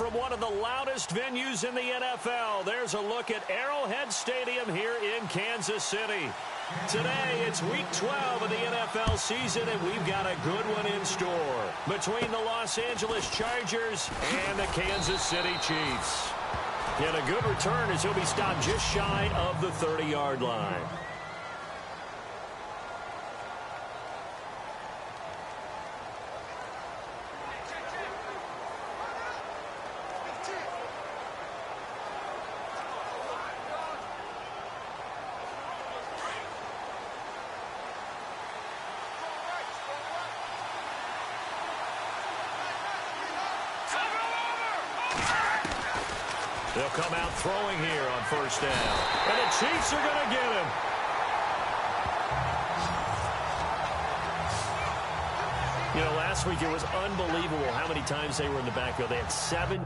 from one of the loudest venues in the NFL. There's a look at Arrowhead Stadium here in Kansas City. Today, it's Week 12 of the NFL season, and we've got a good one in store between the Los Angeles Chargers and the Kansas City Chiefs. And a good return as he'll be stopped just shy of the 30-yard line. They'll come out throwing here on first down. And the Chiefs are going to get him. You know, last week it was unbelievable how many times they were in the backfield. They had 7.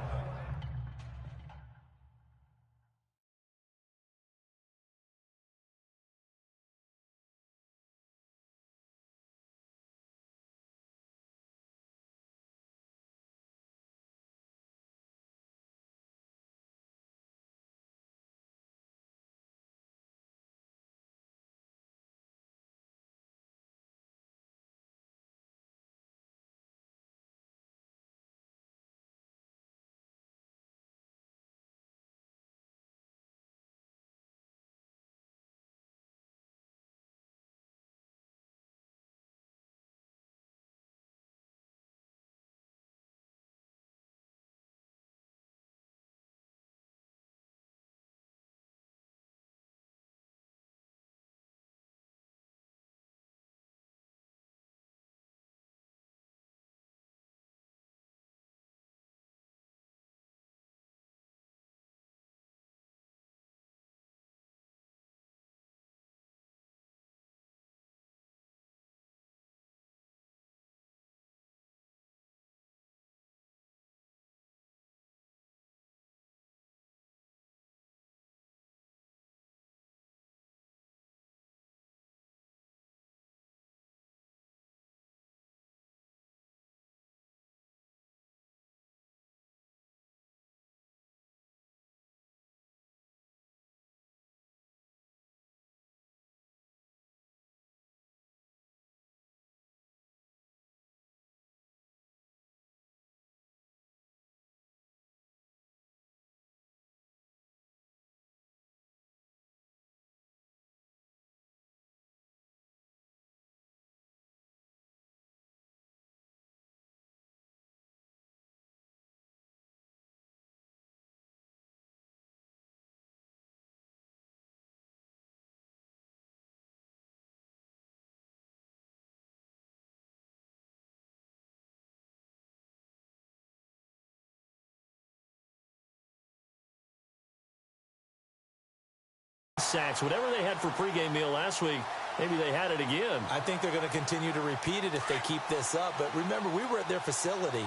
Sacks, whatever they had for pregame meal last week, maybe they had it again. I think they're going to continue to repeat it if they keep this up. But remember, we were at their facility,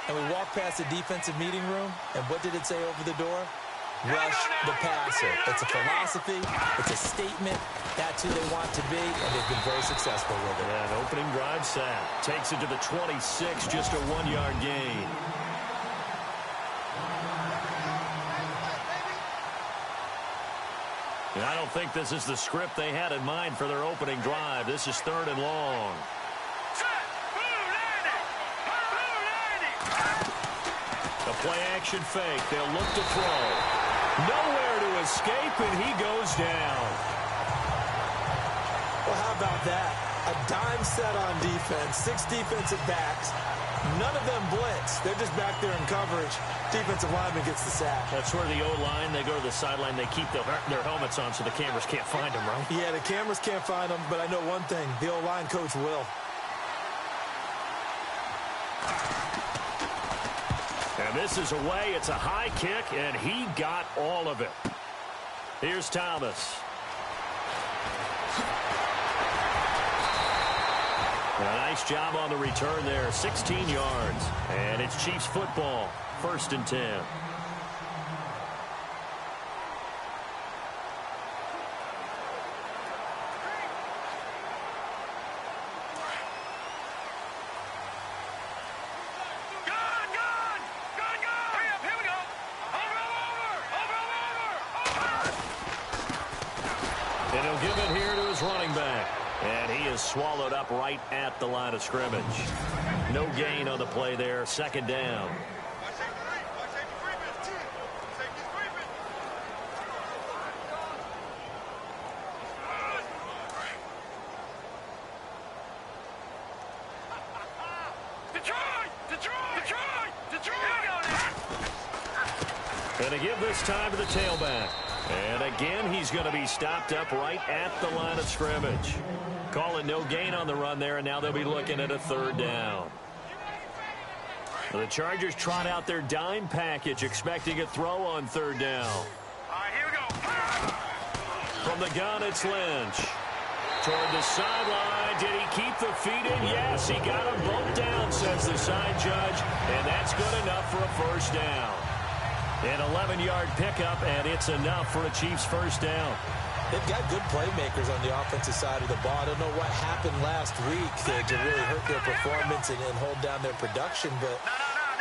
and we walked past the defensive meeting room, and what did it say over the door? Rush the passer. It's a philosophy. It's a statement. That's who they want to be, and they've been very successful with it. Yeah, an opening drive sack. Takes it to the 26, just a 1-yard gain. And I don't think this is the script they had in mind for their opening drive. This is 3rd and long. A play-action fake. They'll look to throw. Nowhere to escape, and he goes down. Well, how about that? A dime set on defense. 6 defensive backs. None of them blitz. They're just back there in coverage. Defensive lineman gets the sack. That's where the O-line, they go to the sideline, they keep their helmets on so the cameras can't find them, right? Yeah, the cameras can't find them, but I know one thing. The O-line coach will. And this is away. It's a high kick, and he got all of it. Here's Thomas. A nice job on the return there, 16 yards. And it's Chiefs football, 1st and 10. is swallowed up right at the line of scrimmage. No gain on the play there. Second down. And to give this time to the tailback. And again, he's going to be stopped up right at the line of scrimmage. Calling no gain on the run there, and now they'll be looking at a third down. The Chargers trot out their dime package, expecting a throw on third down. All right, here we go. From the gun, it's Lynch. Toward the sideline. Did he keep the feet in? Yes, he got them both down, says the side judge. And that's good enough for a first down. An 11-yard pickup, and it's enough for a Chiefs first down. They've got good playmakers on the offensive side of the ball. I don't know what happened last week to really hurt their performance and hold down their production, but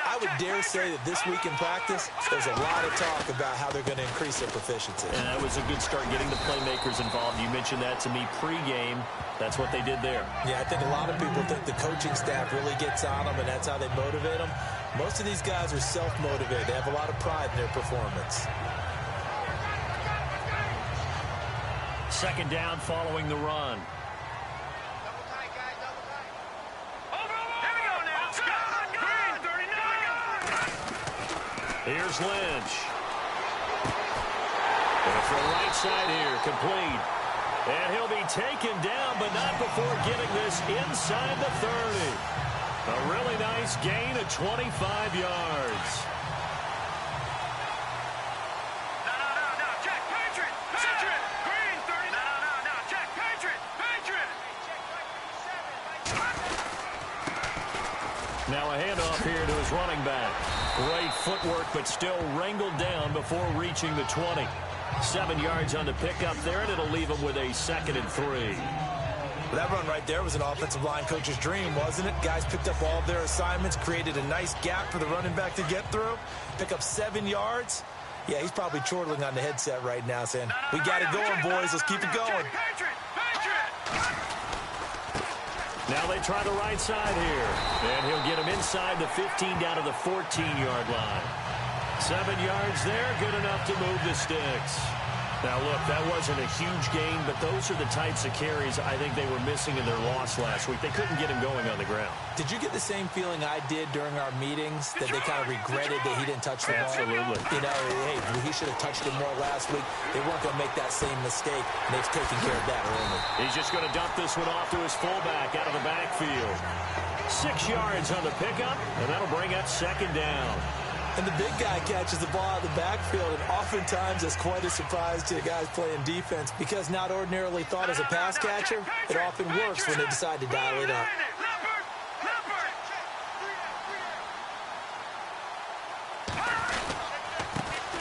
I would dare say that this week in practice, there's a lot of talk about how they're going to increase their proficiency. And that was a good start getting the playmakers involved. You mentioned that to me pregame. That's what they did there. Yeah, I think a lot of people think the coaching staff really gets on them, and that's how they motivate them. Most of these guys are self-motivated. They have a lot of pride in their performance. Second down following the run. Here's Lynch. And for the right side here, complete. And he'll be taken down, but not before getting this inside the 30. A really nice gain of 25 yards. No, check, Patriot, Green, 30. No, check, Patriot. Now a handoff here to his running back. Great footwork, but still wrangled down before reaching the 20. 7 yards on the pickup there, and it'll leave him with a 2nd and 3. Well, that run right there was an offensive line coach's dream, wasn't it? Guys picked up all of their assignments, created a nice gap for the running back to get through, pick up 7 yards. Yeah, he's probably chortling on the headset right now saying, we got it going, boys. Let's keep it going. Now they try the right side here. And he'll get him inside the 15 down to the 14-yard line. 7 yards there, good enough to move the sticks. Now, look, that wasn't a huge gain, but those are the types of carries I think they were missing in their loss last week. They couldn't get him going on the ground. Did you get the same feeling I did during our meetings, that they kind of regretted that he didn't touch the ball? Absolutely. You know, hey, he should have touched it more last week. They weren't going to make that same mistake, and they've taken care of that early. He's just going to dump this one off to his fullback out of the backfield. 6 yards on the pickup, and that'll bring up 2nd down. And the big guy catches the ball out of the backfield, and oftentimes it's quite a surprise to the guys playing defense because not ordinarily thought as a pass catcher, it often works when they decide to dial it up.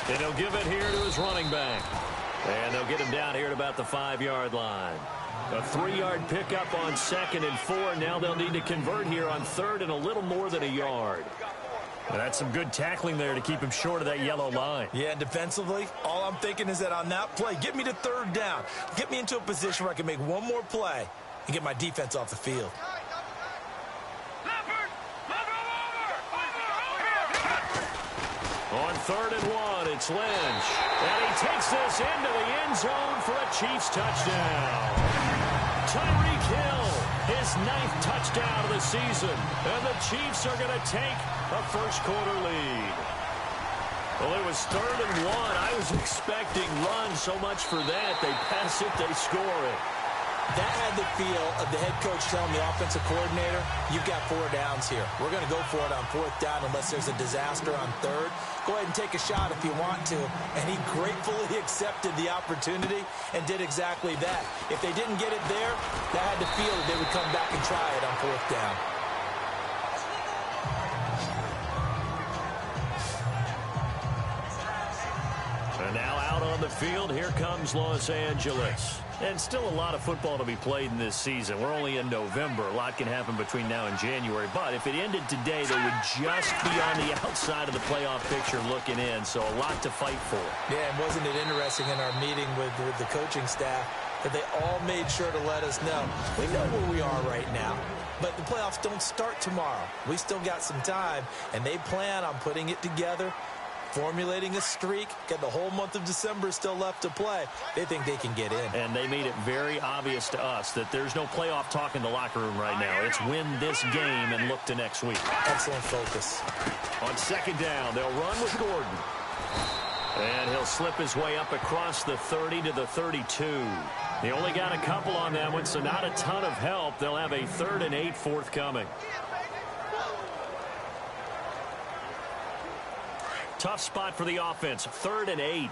And he'll give it here to his running back. And they'll get him down here at about the 5-yard line. A 3-yard pickup on 2nd and 4. Now they'll need to convert here on 3rd and a little more than a yard. And that's some good tackling there to keep him short of that yellow line. Yeah, and defensively, all I'm thinking is that on that play, get me to 3rd down. Get me into a position where I can make one more play and get my defense off the field. On 3rd and 1, it's Lynch. And he takes this into the end zone for a Chiefs touchdown. Tyreek Hill, his 9th touchdown of the season. And the Chiefs are going to take a first-quarter lead. Well, it was 3rd and 1. I was expecting run so much for that. They pass it, they score it. That had the feel of the head coach telling the offensive coordinator, you've got 4 downs here. We're going to go for it on 4th down unless there's a disaster on 3rd. Go ahead and take a shot if you want to. And he gratefully accepted the opportunity and did exactly that. If they didn't get it there, that had the feel that they would come back and try it on 4th down. And now out on the field, here comes Los Angeles. And still a lot of football to be played in this season. We're only in November. A lot can happen between now and January. But if it ended today, they would just be on the outside of the playoff picture looking in. So a lot to fight for. Yeah, and wasn't it interesting in our meeting with the coaching staff? that they all made sure to let us know. We know where we are right now, but the playoffs don't start tomorrow. We still got some time, and they plan on putting it together, formulating a streak. Got the whole month of December still left to play. They think they can get in. And they made it very obvious to us that there's no playoff talk in the locker room right now. It's win this game and look to next week. Excellent focus. On second down, they'll run with Gordon. And he'll slip his way up across the 30 to the 32. They only got a couple on that one, so not a ton of help. They'll have a 3rd and 8 forthcoming. Tough spot for the offense, 3rd and 8.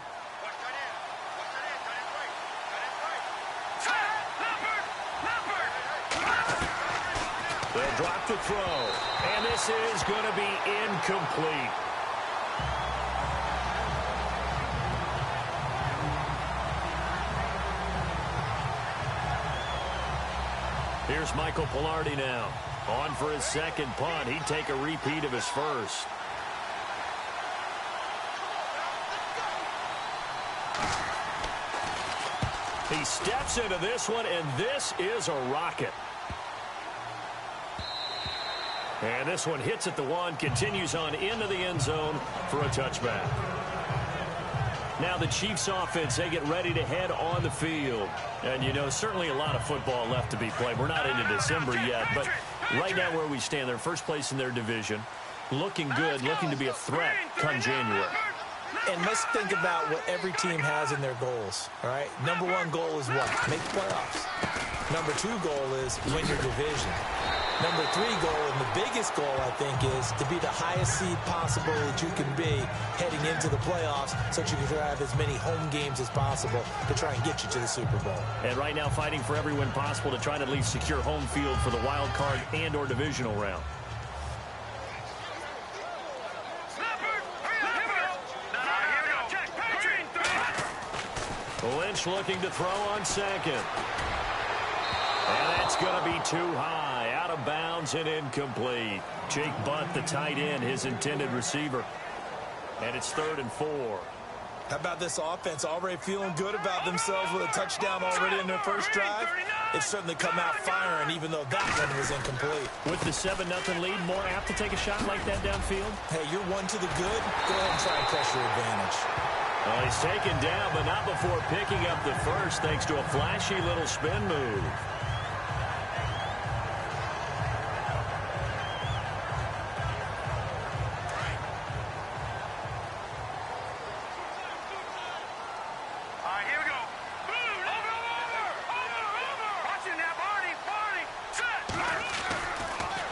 They'll drop the throw, and this is going to be incomplete. Here's Michael Pilardi now. On for his second punt. He'd take a repeat of his first. He steps into this one, and this is a rocket. And this one hits at the 1, continues on into the end zone for a touchback. Now the Chiefs offense, they get ready to head on the field. And, you know, certainly a lot of football left to be played. We're not into December yet, but right now where we stand, they're first place in their division. Looking good, looking to be a threat come January. And let's think about what every team has in their goals, all right? Number 1 goal is what? Make the playoffs. Number 2 goal is win your division. Number 3 goal, and the biggest goal, I think, is to be the highest seed possible that you can be heading into the playoffs so that you can have as many home games as possible to try and get you to the Super Bowl. And right now fighting for every win possible to try to at least secure home field for the wild card and or divisional round. Lynch looking to throw on second. And that's going to be too high. Out of bounds and incomplete. Jake Butt, the tight end, his intended receiver. And it's 3rd and 4. How about this offense already feeling good about themselves with a touchdown already in their first drive? It's certainly come out firing, even though that one was incomplete. With the 7-0 lead, more apt to take a shot like that downfield? Hey, you're 1 to the good. Go ahead and try and press your advantage. Well, he's taken down, but not before picking up the first, thanks to a flashy little spin move.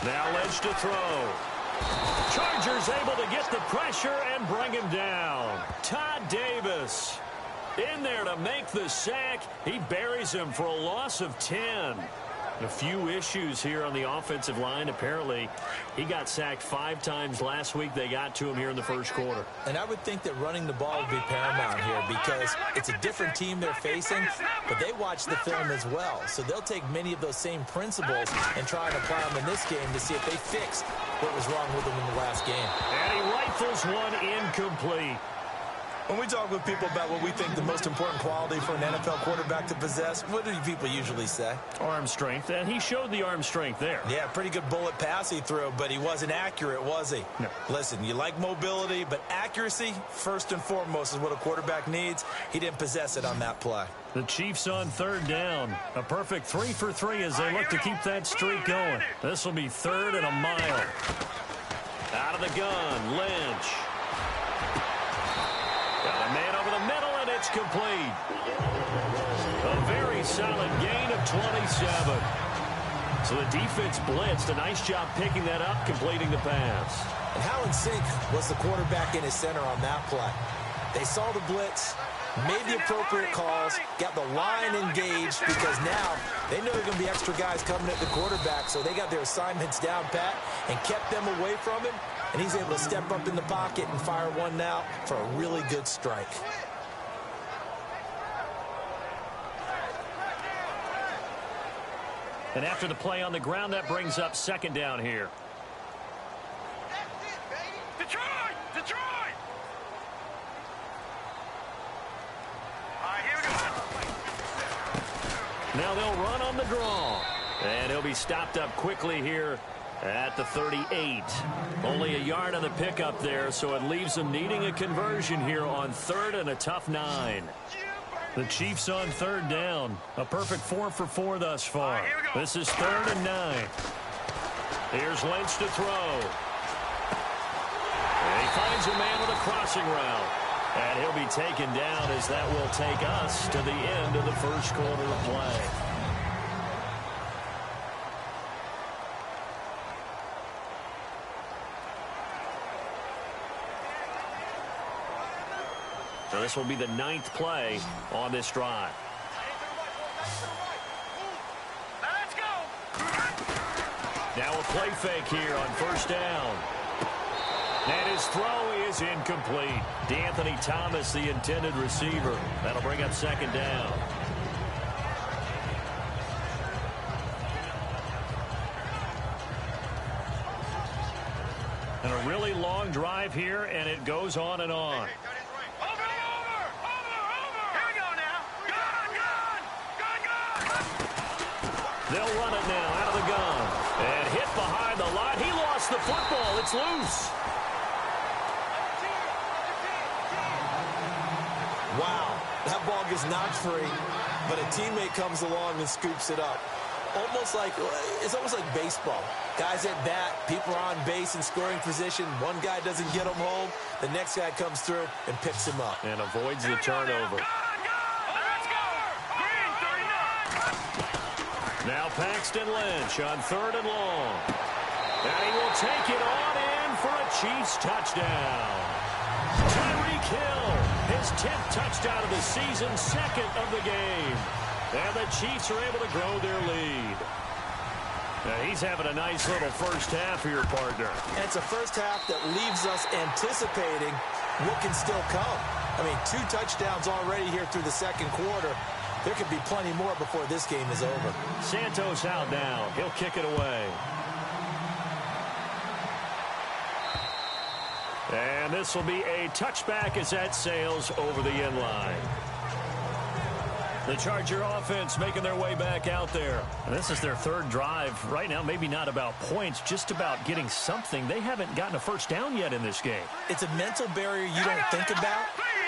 Now Lynch to throw. Chargers able to get the pressure and bring him down. Todd Davis in there to make the sack. He buries him for a loss of 10. A few issues here on the offensive line. Apparently, he got sacked 5 times last week. They got to him here in the first quarter. And I would think that running the ball would be paramount here because it's a different team they're facing, but they watch the film as well. So they'll take many of those same principles and try and apply them in this game to see if they fix what was wrong with them in the last game. And he rifles one incomplete. When we talk with people about what we think the most important quality for an NFL quarterback to possess, what do people usually say? Arm strength, and he showed the arm strength there. Yeah, pretty good bullet pass he threw, but he wasn't accurate, was he? No. Listen, you like mobility, but accuracy, first and foremost, is what a quarterback needs. He didn't possess it on that play. The Chiefs on 3rd down. A perfect 3 for 3 as they look to keep that streak going. This will be 3rd and a mile. Out of the gun, Lynch. Got a man over the middle, and it's complete. A very solid gain of 27. So the defense blitzed. A nice job picking that up, completing the pass. And how in sync was the quarterback in his center on that play? They saw the blitz, made the appropriate calls, got the line engaged because now they know there are going to be extra guys coming at the quarterback, so they got their assignments down pat and kept them away from him. And he's able to step up in the pocket and fire one now for a really good strike. And after the play on the ground, that brings up 2nd down here. Detroit! Detroit! All right, here we go. Now they'll run on the draw. And he'll be stopped up quickly here at the 38. Only a yard on the pickup there, so it leaves them needing a conversion here on third and a tough 9. The Chiefs on third down. A perfect 4 for 4 thus far. This is 3rd and 9. Here's Lynch to throw. And he finds a man with a crossing route. And he'll be taken down as that will take us to the end of the first quarter of play. So this will be the 9th play on this drive. Let's go. Now a play fake here on first down. And his throw is incomplete. DeAnthony Thomas, the intended receiver. That'll bring up 2nd down. And a really long drive here, and it goes on and on. They'll run it now out of the gun. And hit behind the line. He lost the football. It's loose. Wow, that ball gets knocked free, but a teammate comes along and scoops it up. It's almost like baseball. Guys at bat, people are on base in scoring position. One guy doesn't get him home. The next guy comes through and picks him up. And avoids the turnover. Now Paxton Lynch on 3rd and long. And he will take it on in for a Chiefs touchdown. Tyreek Hill, his 10th touchdown of the season, 2nd of the game. And the Chiefs are able to grow their lead. Now he's having a nice little first half here, partner. And it's a first half that leaves us anticipating what can still come. I mean, 2 touchdowns already here through the 2nd quarter. There could be plenty more before this game is over. Santos out now. He'll kick it away. And this will be a touchback as that sails over the end line. The Charger offense making their way back out there. And this is their 3rd drive right now. Maybe not about points, just about getting something. They haven't gotten a first down yet in this game. It's a mental barrier you don't think about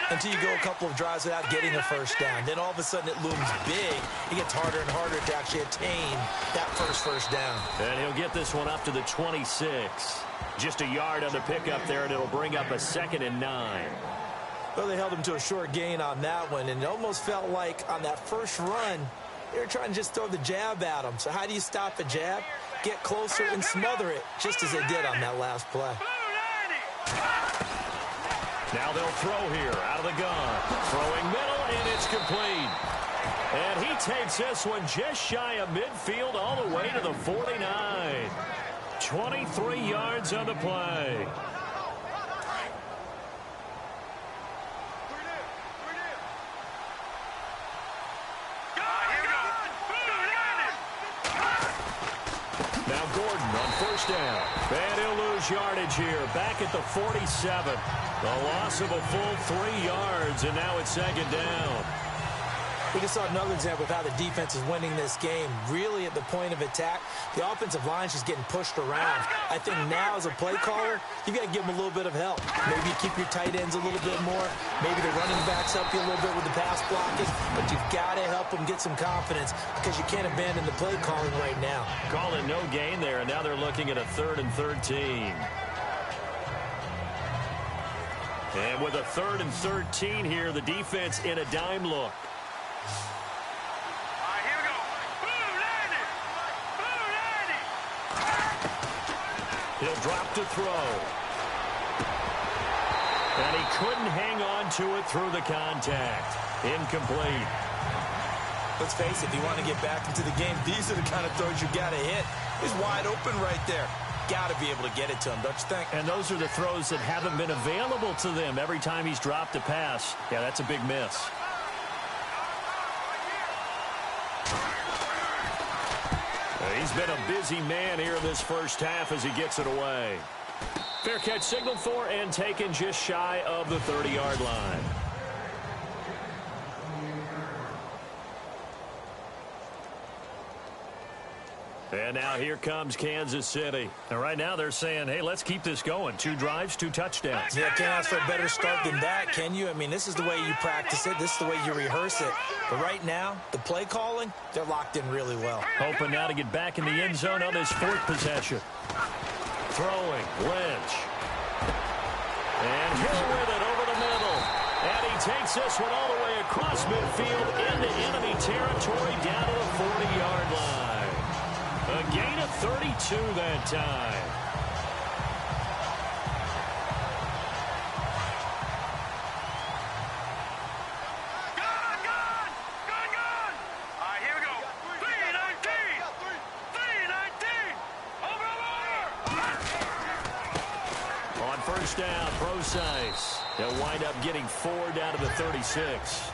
until you go a couple of drives without getting a first down. Then all of a sudden it looms big. It gets harder and harder to actually attain that first down. And he'll get this one up to the 26. Just a yard on the pickup there, and it'll bring up a 2nd and 9. Well, they held him to a short gain on that one, and it almost felt like on that first run, they were trying to just throw the jab at him. So how do you stop a jab? Get closer and smother it, just as they did on that last play. Now they'll throw here out of the gun. Throwing middle, and it's complete. And he takes this one just shy of midfield all the way to the 49. 23 yards on the play. Now Gordon on first down. And he'll lose yardage here. Back at the 47. The loss of a full 3 yards, and now it's 2nd down. We just saw another example of how the defense is winning this game. Really at the point of attack, the offensive line is just getting pushed around. I think now as a play caller, you've got to give them a little bit of help. Maybe you keep your tight ends a little bit more. Maybe the running backs help you a little bit with the pass blocking. But you've got to help them get some confidence because you can't abandon the play calling right now. Calling no gain there, and now they're looking at a 3rd and 13. And with a 3rd and 13 here, the defense in a dime look. He'll drop to throw. And he couldn't hang on to it through the contact. Incomplete. Let's face it, if you want to get back into the game, these are the kind of throws you got to hit. He's wide open right there. Got to be able to get it to him, don't you think? And those are the throws that haven't been available to them every time he's dropped a pass. Yeah, that's a big miss. He's been a busy man here in this first half as he gets it away. Fair catch signaled for and taken just shy of the 30-yard line. And now here comes Kansas City. And right now they're saying, hey, let's keep this going. 2 drives, 2 touchdowns. Yeah, can't ask for a better start than that, can you? I mean, this is the way you practice it. This is the way you rehearse it. But right now, the play calling, they're locked in really well. Hoping now to get back in the end zone on this 4th possession. Throwing, Lynch. And Hill with it over the middle. And he takes this one all the way across midfield into enemy territory down to the 40-yard line. A gain of 32 that time. Gone! All right, here we go. 3-19! 3-19! Over! On first down, Procise. They'll wind up getting 4 down to the 36.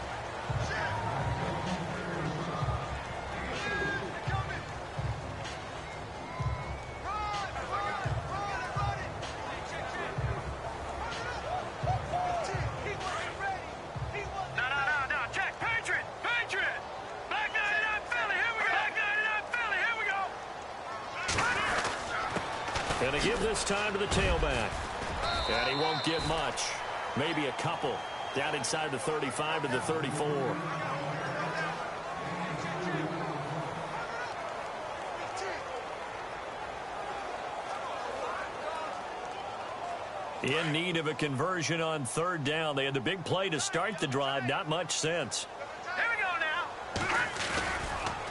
And they give this time to the tailback. And he won't get much. Maybe a couple. Down inside the 35 to the 34. In need of a conversion on 3rd down. They had the big play to start the drive. Not much sense. Here we go now.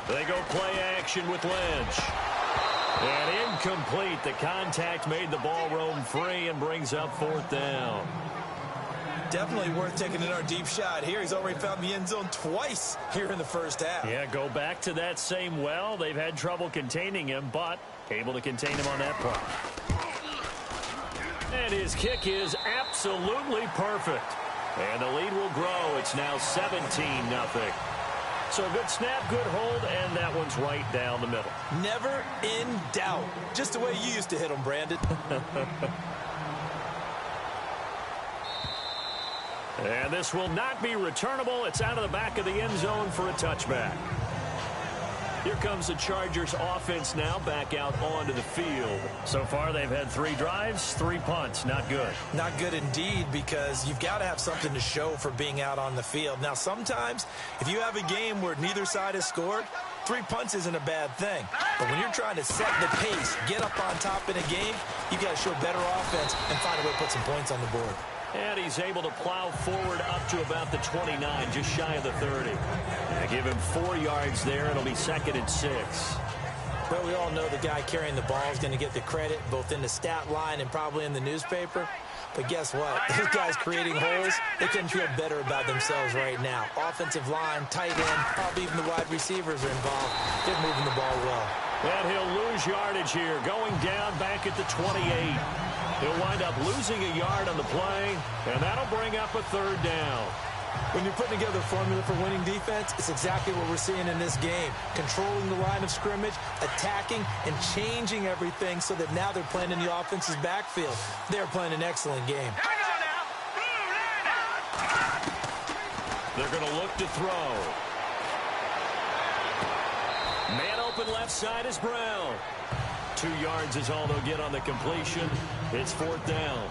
They go play action with Lynch. And incomplete. The contact made the ball roam free and brings up 4th down. Definitely worth taking in our deep shot here. He's already found the end zone twice here in the first half. Yeah, go back to that same well. They've had trouble containing him, but able to contain him on that play. And his kick is absolutely perfect. And the lead will grow. It's now 17-0. So a good snap, good hold, and that one's right down the middle. Never in doubt. Just the way you used to hit them, Brandon. And this will not be returnable. It's out of the back of the end zone for a touchback. Here comes the Chargers offense now back out onto the field. So far they've had 3 drives, 3 punts. Not good. Not good indeed, because you've got to have something to show for being out on the field. Now sometimes if you have a game where neither side has scored, 3 punts isn't a bad thing. But when you're trying to set the pace, get up on top in a game, you've got to show better offense and find a way to put some points on the board. And he's able to plow forward up to about the 29, just shy of the 30. They give him 4 yards there. It'll be 2nd and 6. Well, we all know the guy carrying the ball is going to get the credit, both in the stat line and probably in the newspaper. But guess what? Those guys creating holes, they couldn't feel better about themselves right now. Offensive line, tight end, probably even the wide receivers are involved. They're moving the ball well. And he'll lose yardage here, going down back at the 28. He'll wind up losing a yard on the play, and that'll bring up a 3rd down. When you're putting together a formula for winning defense, it's exactly what we're seeing in this game. Controlling the line of scrimmage, attacking, and changing everything so that now they're playing in the offense's backfield. They're playing an excellent game. They're going to look to throw. Man open left side is Brown. 2 yards is all they'll get on the completion. It's 4th down.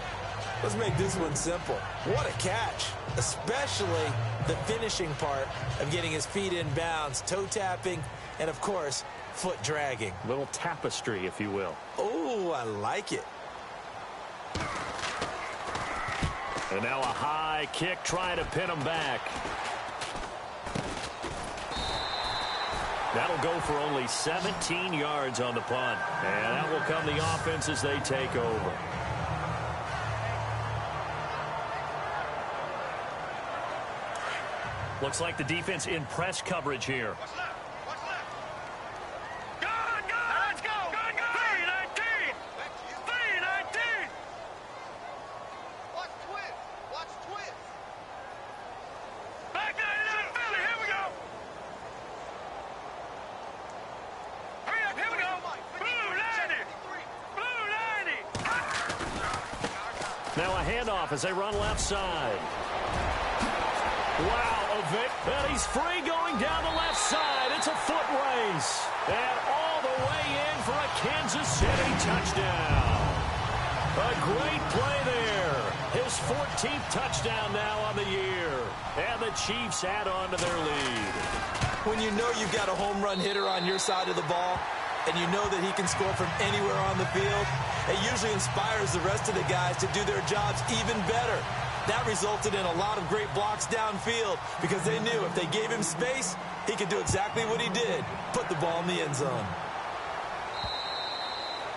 Let's make this one simple. What a catch, especially the finishing part of getting his feet in bounds, toe tapping, and, of course, foot dragging. Little tapestry, if you will. Oh, I like it. And now a high kick trying to pin him back. That'll go for only 17 yards on the punt. And that will come the offense as they take over. Looks like the defense in press coverage here. What's left? Let's go! 3-19! 3-19! Watch twist! Back 99, Philly, here we go! Hurry up, here we go! Blue 90! Now a handoff as they run left side. Wow, a Vic, and he's free going down the left side. It's a foot race. And all the way in for a Kansas City touchdown. A great play there. His 14th touchdown now on the year. And the Chiefs add on to their lead. When you know you've got a home run hitter on your side of the ball, and you know that he can score from anywhere on the field, it usually inspires the rest of the guys to do their jobs even better. That resulted in a lot of great blocks downfield because they knew if they gave him space, he could do exactly what he did, put the ball in the end zone.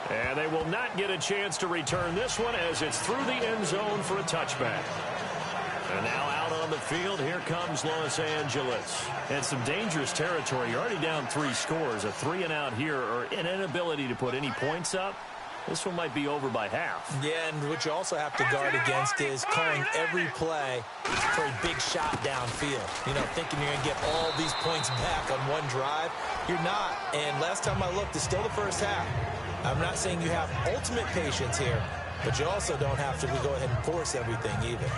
And they will not get a chance to return this one as it's through the end zone for a touchback. And now out on the field, here comes Los Angeles. And some dangerous territory. You're already down 3 scores. A 3-and-out here or an inability to put any points up. This one might be over by half. Yeah, and what you also have to guard against is calling every play for a big shot downfield. You know, thinking you're going to get all these points back on one drive. You're not. And last time I looked, it's still the first half. I'm not saying you have ultimate patience here, but you also don't have to go ahead and force everything either.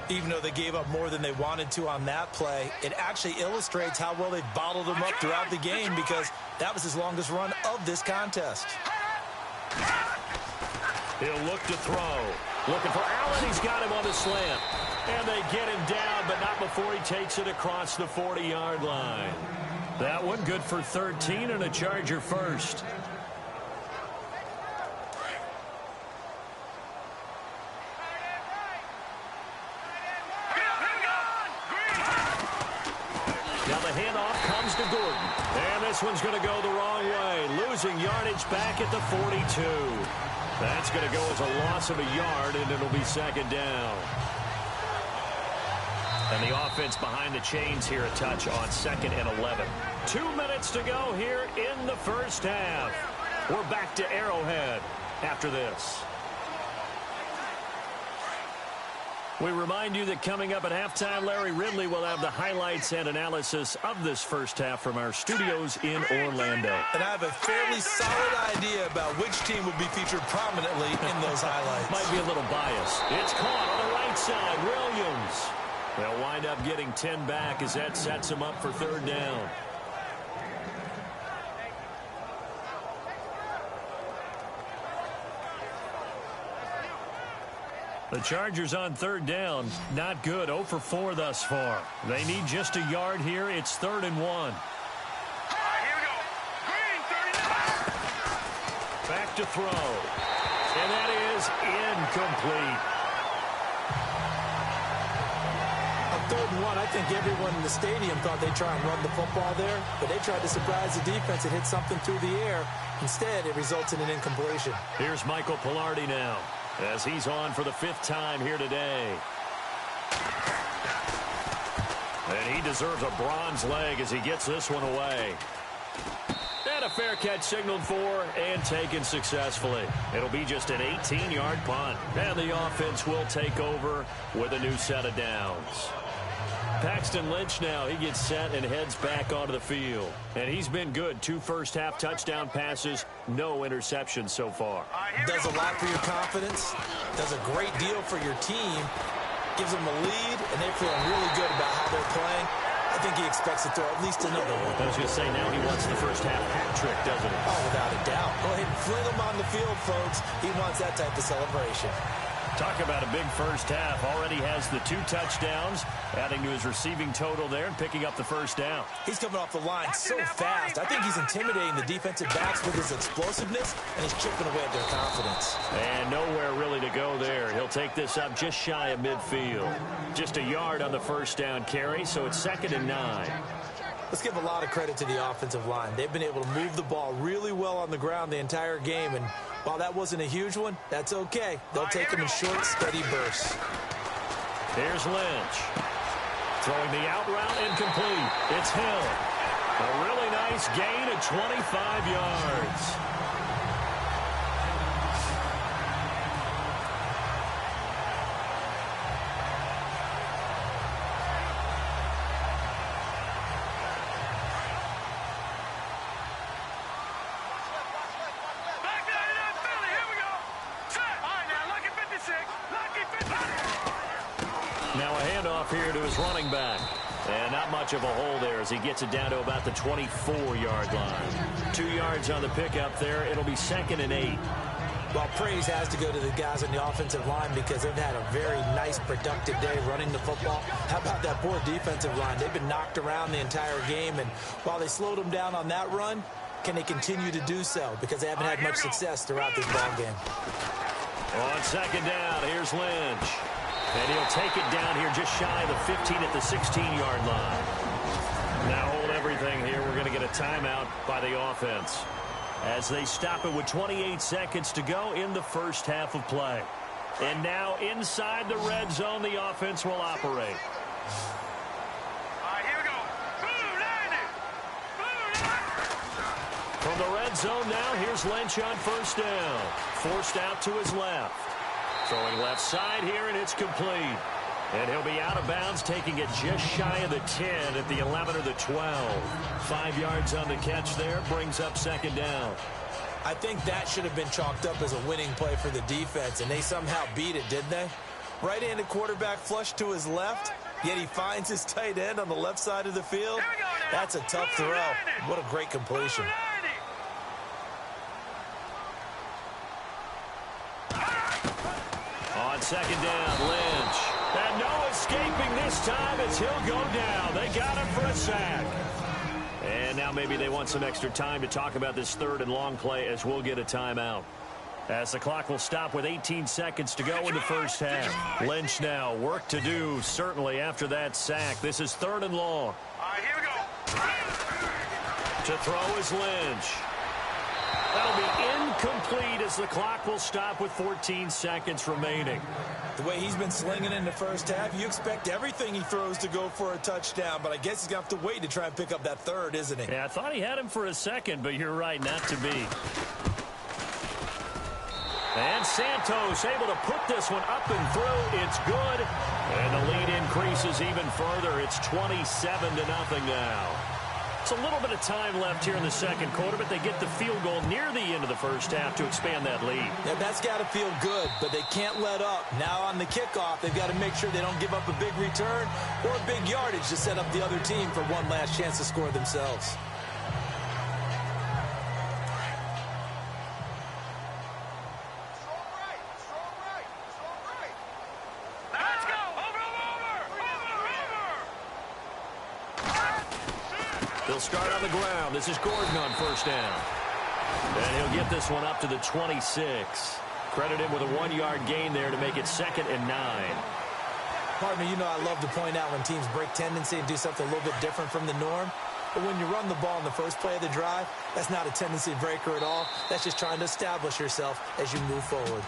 Even though they gave up more than they wanted to on that play, it actually illustrates how well they bottled him up throughout the game because that was his longest run of this contest. He'll look to throw. Looking for Allen. He's got him on the slant. And they get him down, but not before he takes it across the 40-yard line. That one good for 13 and a Charger first. Now the handoff comes to Gordon. And this one's going to go the wrong way. Losing yardage back at the 42. That's going to go as a loss of a yard, and it'll be second down. And the offense behind the chains here a touch on 2nd and 11. 2 minutes to go here in the first half. We're back to Arrowhead after this. We remind you that coming up at halftime, Larry Ridley will have the highlights and analysis of this first half from our studios in Orlando. And I have a fairly solid idea about which team will be featured prominently in those highlights. Might be a little biased. It's caught on the right side. Williams. They'll wind up getting 10 back as that sets them up for 3rd down. The Chargers on 3rd down. Not good. 0 for 4 thus far. They need just a yard here. It's 3rd and 1. All right, here we go. Green, 39. Back to throw. And that is incomplete. On 3rd and 1, I think everyone in the stadium thought they'd try and run the football there, but they tried to surprise the defense and hit something through the air. Instead, it resulted in an incompletion. Here's Michael Pilardi now, as he's on for the 5th time here today. And he deserves a bronze leg as he gets this one away. And a fair catch signaled for and taken successfully. It'll be just an 18-yard punt. And the offense will take over with a new set of downs. Paxton Lynch now, he gets set and heads back onto the field. And he's been good. 2 first-half touchdown passes, no interceptions so far. Does a lot for your confidence, does a great deal for your team, gives them a lead, and they're feeling really good about how they're playing. I think he expects to throw at least another one. I was going to say, now he wants the first-half hat trick, doesn't he? Oh, without a doubt. Go ahead and fling him on the field, folks. He wants that type of celebration. Talk about a big first half. Already has the 2 touchdowns, adding to his receiving total there and picking up the first down. He's coming off the line so fast. I think he's intimidating the defensive backs with his explosiveness, and he's chipping away at their confidence. And nowhere really to go there. He'll take this up just shy of midfield. Just a yard on the first down carry, so it's 2nd and 9. Let's give a lot of credit to the offensive line. They've been able to move the ball really well on the ground the entire game, and while that wasn't a huge one, that's okay. They'll take them in short, steady bursts. Here's Lynch. Throwing the out route incomplete. It's Hill. A really nice gain of 25 yards. Back there in Philly. Here we go. Set. All right, now, lucky 56. Lucky 56. Now a handoff here to his running back. And not much of a hole there as he gets it down to about the 24-yard line. 2 yards on the pickup there. It'll be 2nd and 8. Well, praise has to go to the guys on the offensive line because they've had a very nice, productive day running the football. How about that poor defensive line? They've been knocked around the entire game, and while they slowed them down on that run, can they continue to do so? Because they haven't had much success throughout this ball game. On 2nd down, here's Lynch. And he'll take it down here just shy of the 15 at the 16-yard line. Now hold everything here. We're going to get a timeout by the offense as they stop it with 28 seconds to go in the first half of play. And now inside the red zone, the offense will operate. Here we go. From the red zone now, here's Lynch on 1st down. Forced out to his left. Throwing left side here, and it's complete. And he'll be out of bounds, taking it just shy of the 10 at the 11 or the 12. 5 yards on the catch there, brings up 2nd down. I think that should have been chalked up as a winning play for the defense, and they somehow beat it, didn't they? Right-handed quarterback flush to his left, yet he finds his tight end on the left side of the field. That's a tough throw. What a great completion. On 2nd down, Lynch. And no escaping this time as he'll go down. They got him for a sack. And now maybe they want some extra time to talk about this 3rd and long play as we'll get a timeout. As the clock will stop with 18 seconds to go in the first half. Lynch now, work to do, certainly after that sack. This is 3rd and long. Here we go. To throw is Lynch. That'll be incomplete as the clock will stop with 14 seconds remaining. The way he's been slinging in the first half, you expect everything he throws to go for a touchdown, but I guess he's going to have to wait to try and pick up that 3rd, isn't he? Yeah, I thought he had him for a second, but you're right, not to be. And Santos able to put this one up and through. It's good. And the lead increases even further. It's 27-0 now. It's a little bit of time left here in the 2nd quarter, but they get the field goal near the end of the first half to expand that lead. Yeah, that's got to feel good, but they can't let up. Now on the kickoff, they've got to make sure they don't give up a big return or a big yardage to set up the other team for one last chance to score themselves. They'll start on the ground. This is Gordon on 1st down. And he'll get this one up to the 26. Credit him with a 1-yard gain there to make it 2nd and 9. Partner, you know I love to point out when teams break tendency and do something a little bit different from the norm. But when you run the ball in the first play of the drive, that's not a tendency breaker at all. That's just trying to establish yourself as you move forward.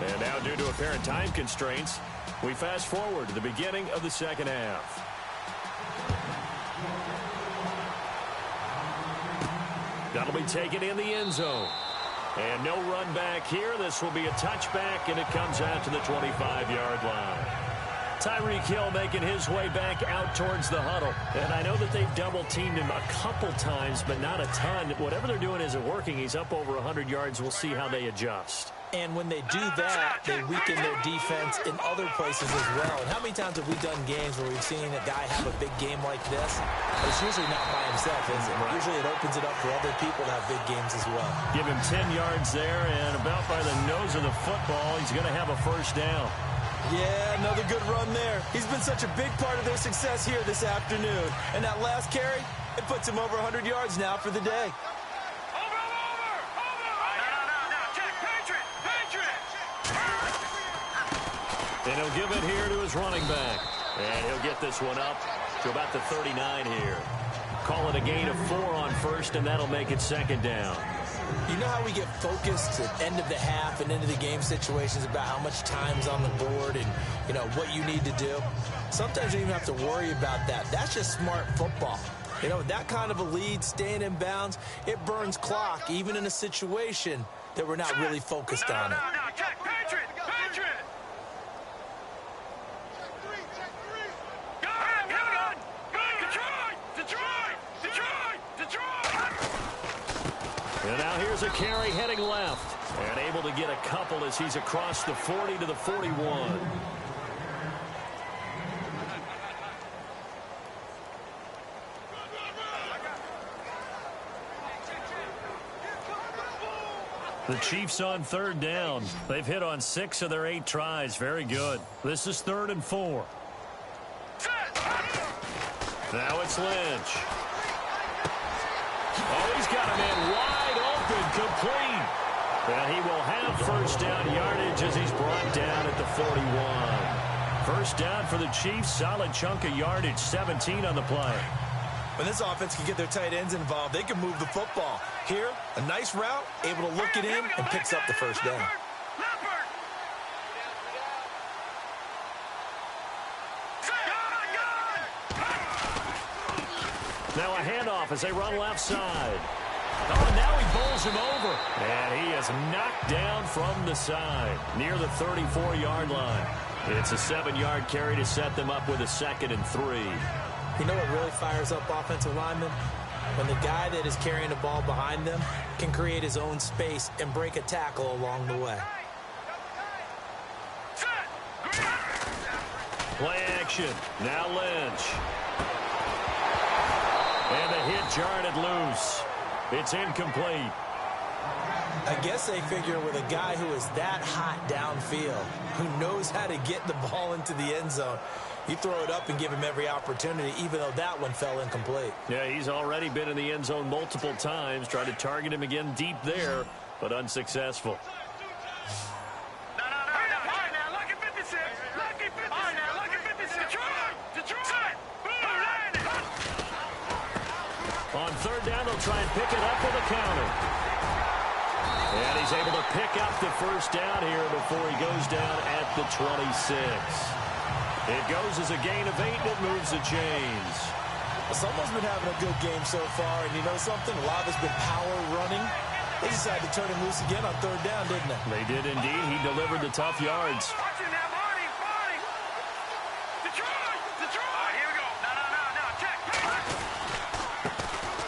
And now due to apparent time constraints, we fast forward to the beginning of the 2nd half. That'll be taken in the end zone. And no run back here. This will be a touchback, and it comes out to the 25-yard line. Tyreek Hill making his way back out towards the huddle. And I know that they've double-teamed him a couple times, but not a ton. Whatever they're doing isn't working. He's up over 100 yards. We'll see how they adjust. And when they do that, they weaken their defense in other places as well. And how many times have we done games where we've seen a guy have a big game like this? But it's usually not by himself, is it? Right. Usually it opens it up for other people to have big games as well. Give him 10 yards there, and about by the nose of the football, he's going to have a 1st down. Yeah, another good run there. He's been such a big part of their success here this afternoon. And that last carry, it puts him over 100 yards now for the day. And he'll give it here to his running back. And he'll get this one up to about the 39 here. Call it a gain of 4 on 1st, and that'll make it 2nd down. You know how we get focused at the end of the half and into the game situations about how much time's on the board and, you know, what you need to do? Sometimes you don't even have to worry about that. That's just smart football. You know, that kind of a lead, staying in bounds, it burns clock, even in a situation that we're not really focused on it. And now here's a carry heading left. And able to get a couple as he's across the 40 to the 41. The Chiefs on third down. They've hit on 6 of their 8 tries. Very good. This is 3rd and 4. Now it's Lynch. Oh, he's got a man wide open, complete. And he will have first down yardage as he's brought down at the 41. First down for the Chiefs. Solid chunk of yardage, 17 on the play. When this offense can get their tight ends involved, they can move the football. Here, a nice route, able to look it in, and picks up the first down. Now a handoff as they run left side. Oh, and now he bowls him over. And he is knocked down from the side near the 34-yard line. It's a 7-yard carry to set them up with a 2nd and 3. You know what really fires up offensive linemen? When the guy that is carrying the ball behind them can create his own space and break a tackle along the way. Play action. Now Lynch. And the hit jarred it loose. It's incomplete. I guess they figure with a guy who is that hot downfield, who knows how to get the ball into the end zone, you throw it up and give him every opportunity, even though that one fell incomplete. Yeah, he's already been in the end zone multiple times. Tried to target him again deep there, but unsuccessful. On third down, they'll try and pick it up with a counter. And he's able to pick up the first down here before he goes down at the 26. It goes as a gain of 8, and it moves the chains. Someone's been having a good game so far, and you know something? A lot of it's been power running. They decided to turn him loose again on third down, didn't they? They did indeed. He delivered the tough yards.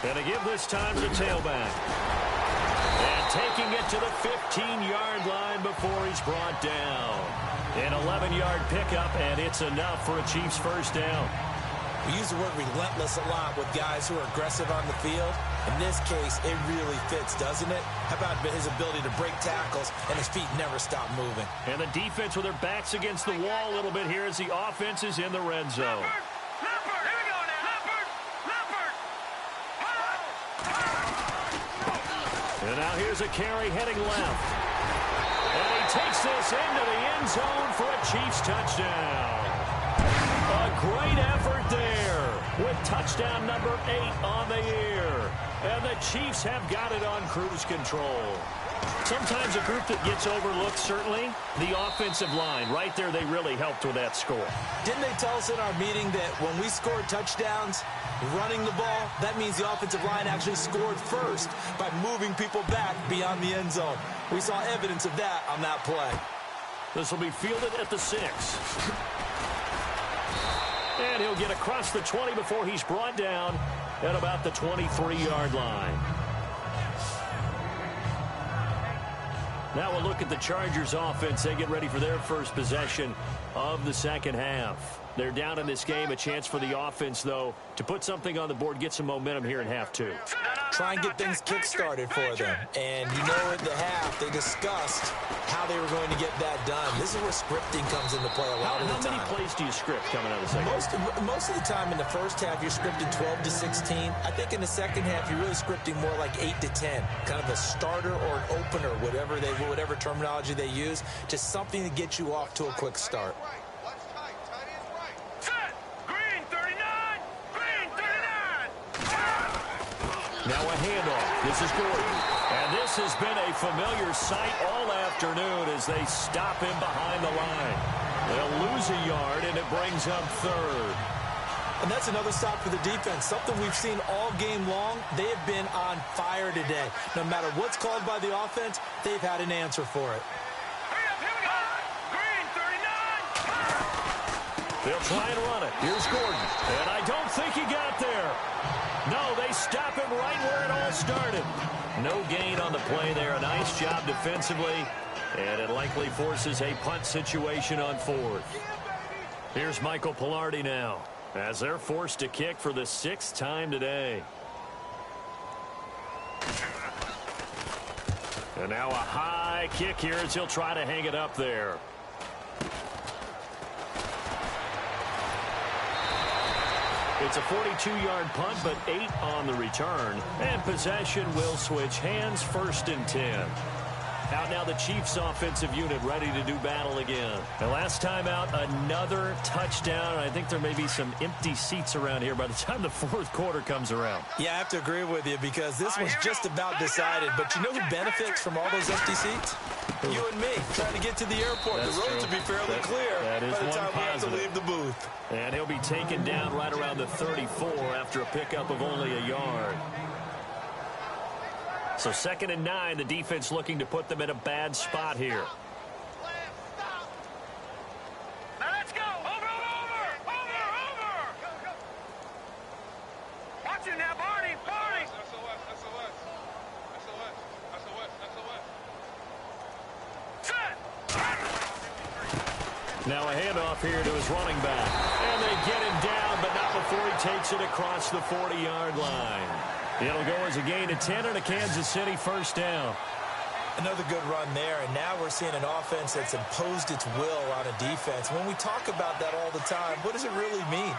And to give this time to the tailback. And taking it to the 15-yard line before he's brought down. An 11-yard pickup, and it's enough for a Chiefs first down. We use the word relentless a lot with guys who are aggressive on the field. In this case, it really fits, doesn't it? How about his ability to break tackles, and his feet never stop moving? And the defense with their backs against the wall a little bit here as the offense is in the red zone. And now here's a carry heading left. And he takes this into the end zone for a Chiefs touchdown. A great effort there with touchdown number 8 on the year. And the Chiefs have got it on cruise control. Sometimes a group that gets overlooked, certainly, the offensive line. Right there, they really helped with that score. Didn't they tell us in our meeting that when we scored touchdowns running the ball, that means the offensive line actually scored first by moving people back beyond the end zone? We saw evidence of that on that play. This will be fielded at the 6. And he'll get across the 20 before he's brought down at about the 23-yard line. Now we'll look at the Chargers offense. They get ready for their first possession of the second half. They're down in this game. A chance for the offense, though, to put something on the board, get some momentum here in half 2. Try and get things kick-started for them. And you know at the half, they discussed how they were going to get that done. This is where scripting comes into play a lot of the time. How many plays do you script coming out of the second half? Most of the time in the first half, you're scripting 12 to 16. I think in the second half, you're really scripting more like 8 to 10. Kind of a starter or an opener, whatever terminology they use, just something to get you off to a quick start. Now a handoff. This is Gordon. And this has been a familiar sight all afternoon as they stop him behind the line. They'll lose a yard, and it brings up 3rd. And that's another stop for the defense. Something we've seen all game long. They have been on fire today. No matter what's called by the offense, they've had an answer for it. They'll try and run it. Here's Gordon. And I don't think he got there. No, they stop him right where it all started. No gain on the play there. A nice job defensively. And it likely forces a punt situation on 4th. Here's Michael Pilardi now as they're forced to kick for the 6th time today. And now a high kick here as he'll try to hang it up there. It's a 42-yard punt, but 8 on the return. And possession will switch hands, 1st and 10. Out now the Chiefs offensive unit ready to do battle again. And last time out, another touchdown. I think there may be some empty seats around here by the time the 4th quarter comes around. Yeah, I have to agree with you because this one's just about decided. But you know who benefits from all those empty seats? You and me, trying to get to the airport. That's the road true. to be fairly clear that is by the one time we have to positive. leave the booth. And he'll be taken down right around the 34 after a pickup of only a yard. So 2nd and 9, the defense looking to put them in a bad spot here. Now let's go. Over. Watch it now, Barney. Set. Now a handoff here to his running back. And they get him down, but not before he takes it across the 40-yard line. It'll go as a gain of 10 and a Kansas City 1st down. Another good run there, and now we're seeing an offense that's imposed its will on a defense. When we talk about that all the time, what does it really mean?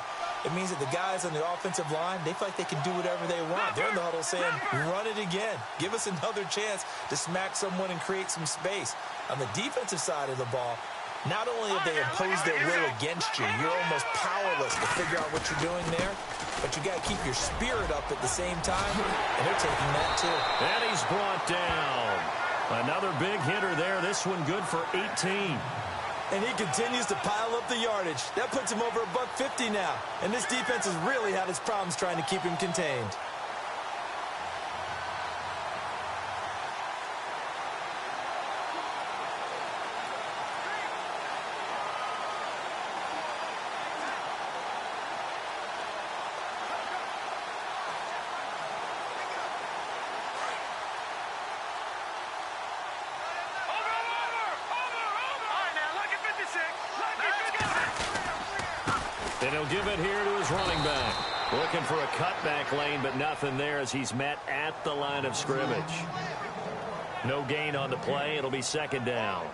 It means that the guys on the offensive line, they feel like they can do whatever they want. They're in the huddle saying, run it again. Give us another chance to smack someone and create some space. On the defensive side of the ball, not only have they imposed their will against you, you're almost powerless to figure out what you're doing there, but you got to keep your spirit up at the same time, and they're taking that too. And he's brought down. Another big hitter there. This one good for 18. And he continues to pile up the yardage. That puts him over $150 now. And this defense has really had its problems trying to keep him contained. And he'll give it here to his running back. Looking for a cutback lane, but nothing there as he's met at the line of scrimmage. No gain on the play. It'll be 2nd down.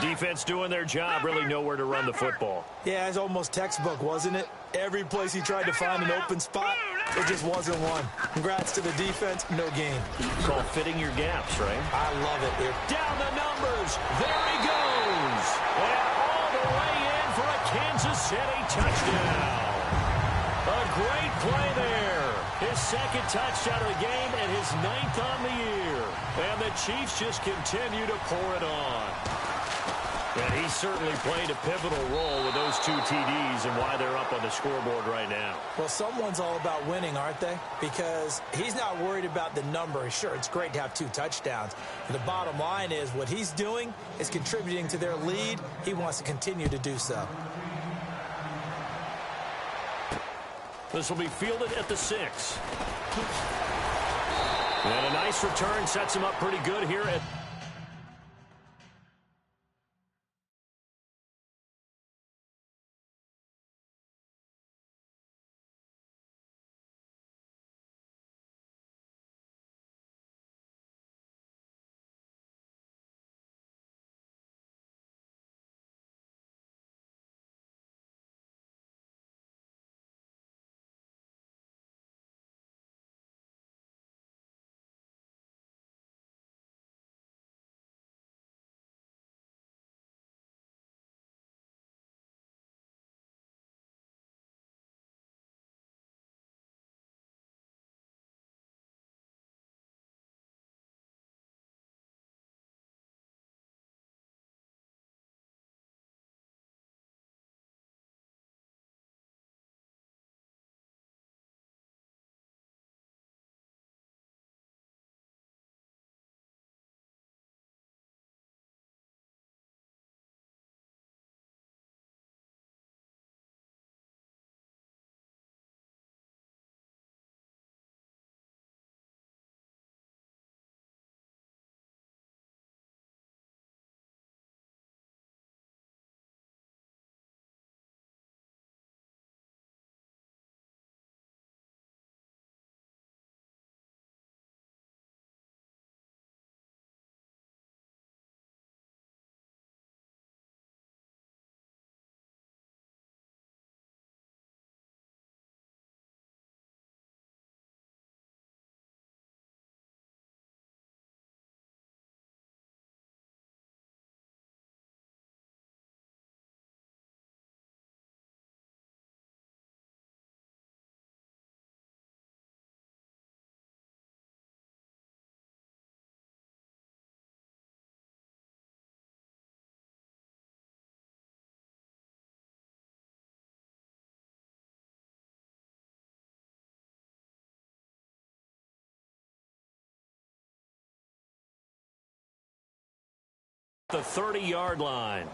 Defense doing their job, really nowhere to run the football. Yeah, it's almost textbook, wasn't it? Every place he tried to find an open spot, there just wasn't one. Congrats to the defense, no gain. It's all fitting your gaps, right? I love it. Down the numbers. There he goes. And all the way in for a Kansas City touchdown. A great play there. His 2nd touchdown of the game and his 9th on the year. And the Chiefs just continue to pour it on. And he certainly played a pivotal role with those 2 TDs and why they're up on the scoreboard right now. Well, someone's all about winning, aren't they? Because he's not worried about the number. Sure, it's great to have 2 touchdowns. But the bottom line is what he's doing is contributing to their lead. He wants to continue to do so. This will be fielded at the 6. And a nice return sets him up pretty good here at the 30-yard line.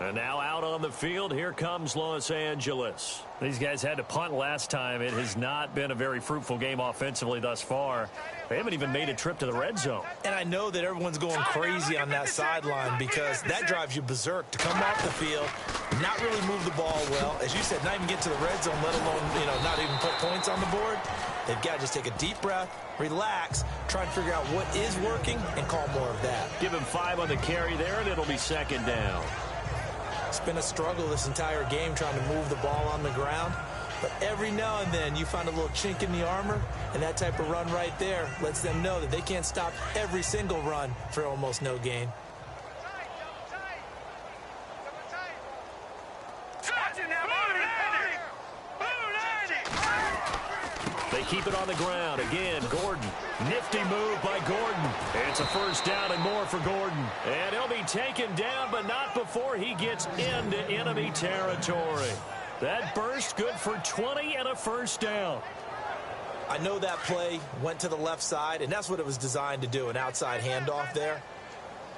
And now out on the field, here comes Los Angeles. These guys had to punt last time. It has not been a very fruitful game offensively thus far. They haven't even made a trip to the red zone. And I know that everyone's going crazy on that sideline because that drives you berserk to come off the field, not really move the ball well. As you said, not even get to the red zone, let alone, not even put points on the board. They've got to just take a deep breath, relax, try and figure out what is working, and call more of that. Give him 5 on the carry there, and it'll be second down. It's been a struggle this entire game trying to move the ball on the ground. But every now and then you find a little chink in the armor, and that type of run right there lets them know that they can't stop every single run for almost no gain. They keep it on the ground. Again, Gordon. Nifty move by Gordon. It's a first down and more for Gordon. And he'll be taken down, but not before he gets into enemy territory. That burst good for 20 and a first down. I know that play went to the left side, and that's what it was designed to do, an outside handoff there.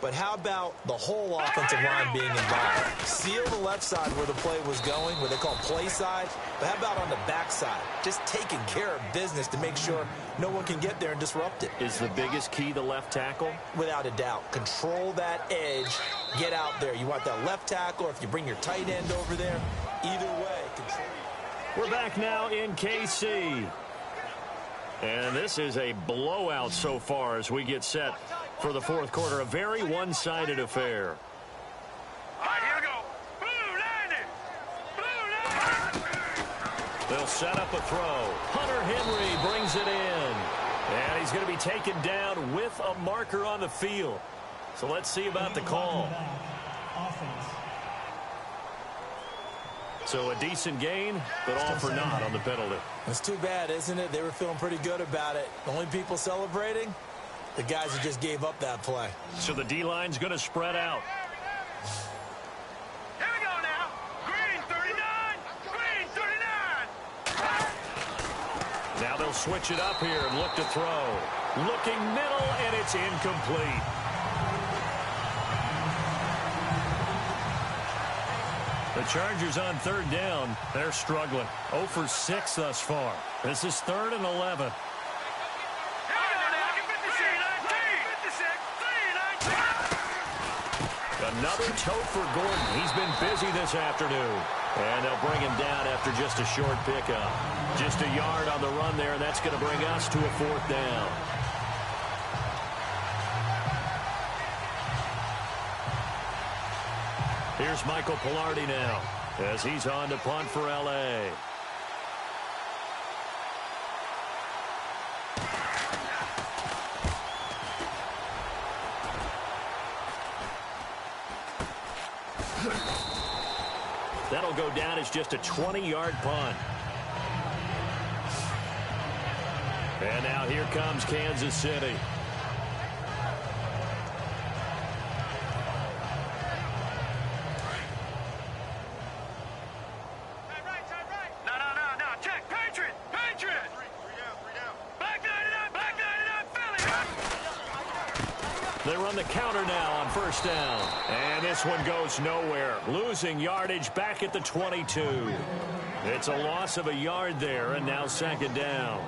But how about the whole offensive line being involved? Seal the left side where the play was going, where they call play side. But how about on the back side? Just taking care of business to make sure no one can get there and disrupt it. Is the biggest key the left tackle? Without a doubt. Control that edge. Get out there. You want that left tackle, or if you bring your tight end over there, either way, control. We're back now in KC. And this is a blowout so far as we get set for the fourth quarter. A very one-sided affair. All right, here we go. Blue line. They'll set up a throw. Hunter Henry brings it in. And he's going to be taken down with a marker on the field. So let's see about the call. So a decent gain, but all for naught on the penalty. It's too bad, isn't it? They were feeling pretty good about it. The only people celebrating, the guys who just gave up that play. So the D-line's going to spread out. Here we go now. Green 39. Green 39. Now they'll switch it up here and look to throw. Looking middle, and it's incomplete. The Chargers on third down. They're struggling. 0 for 6 thus far. This is 3rd and 11. Another tote for Gordon. He's been busy this afternoon. And they'll bring him down after just a short pickup. Just a yard on the run there, and that's going to bring us to a 4th down. Here's Michael Pilardi now as he's on to punt for L.A. That'll go down as just a 20-yard punt. And now here comes Kansas City. They run the counter now on first down. And this one goes nowhere. Losing yardage back at the 22. It's a loss of a yard there, and now 2nd down.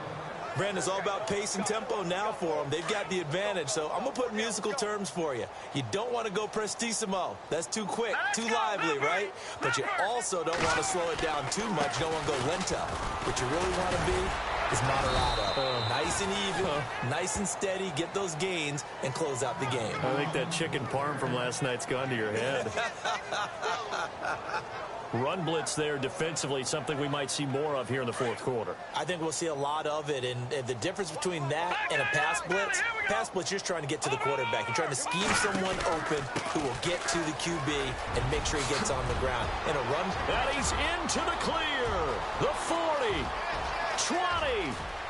Brandon, it's all about pace and tempo now for them. They've got the advantage, so I'm going to put musical terms for you. You don't want to go prestissimo. That's too quick, too lively, right? But you also don't want to slow it down too much. You don't want to go lento. What you really want to be is moderato. Nice and even, nice and steady, get those gains, and close out the game. I think that chicken parm from last night's gone to your head. Run blitz there defensively, something we might see more of here in the fourth quarter. I think we'll see a lot of it, and the difference between that and a pass blitz, you're just trying to get to the quarterback. You're trying to scheme someone open who will get to the QB and make sure he gets on the ground. In a run. And he's into the clear. The 40, 20,